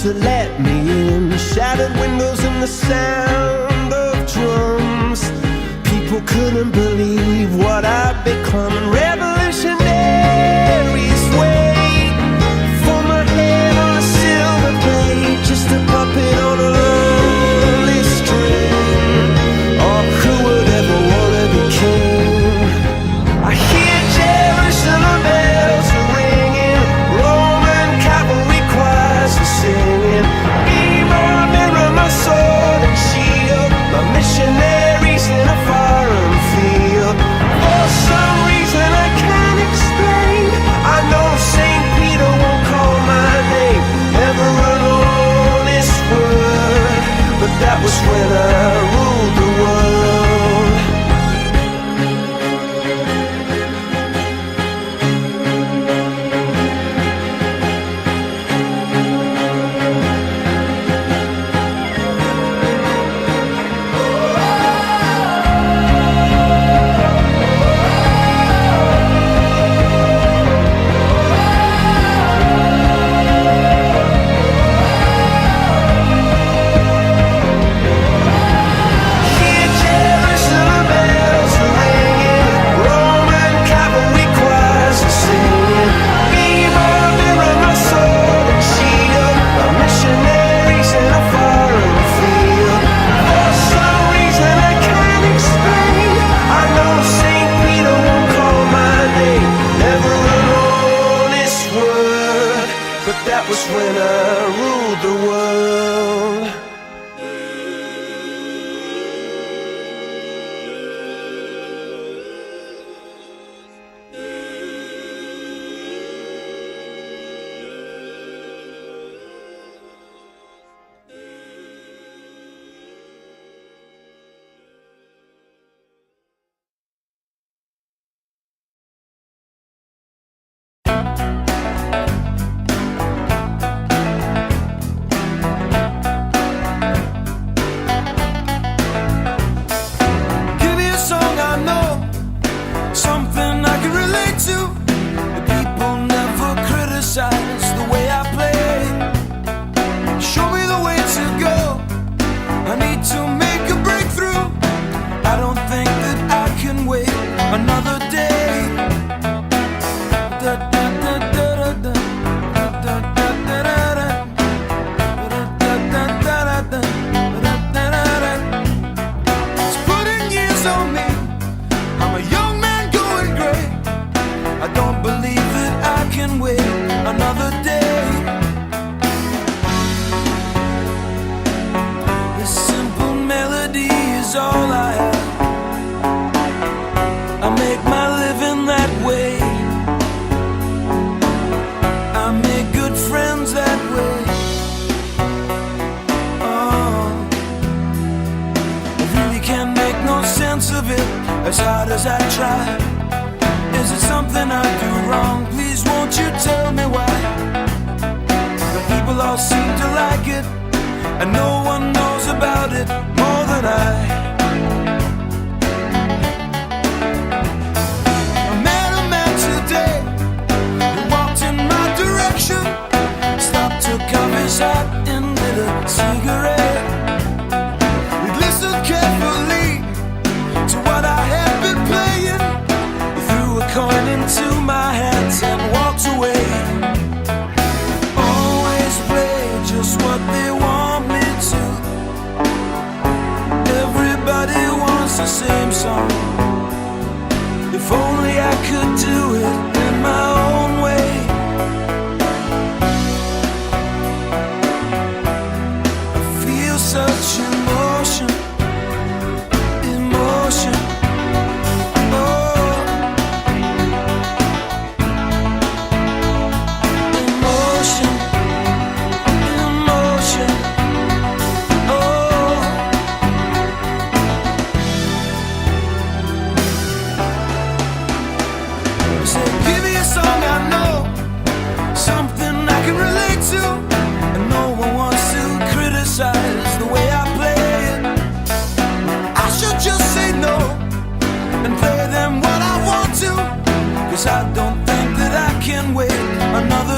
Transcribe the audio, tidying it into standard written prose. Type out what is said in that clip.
to let me in. Shattered windows and the sound of drums. People couldn't believe what I'd become. And revolutionaries wait for my head on a silver plate, just a puppet on a lonely string. Oh, who would ever wanna be king? I hear Jerusalem bells are ringing, Roman cavalry choirs are singing. Be my mirror, my sword and shield, my missionaries in a foreign field. For some reason I can't explain, I know St. Peter won't call my name ever an honest word, but that was when I ruled the world. That was when I ruled the world. As hard as I try, is it something I do wrong? Please won't you tell me why? The people all seem to like it, and no one knows about it more than I. I met a man today who walked in my direction, stopped, took off his hat and lit a cigarette. He listened carefully to what I had been playing. He threw a coin into my hands and walked away. Always play just what they want me to. Everybody wants the same song. If only I could do it in my own way. I feel such emotion. The way I play it, I should just say no and play them what I want to, 'cause I don't think that I can wait another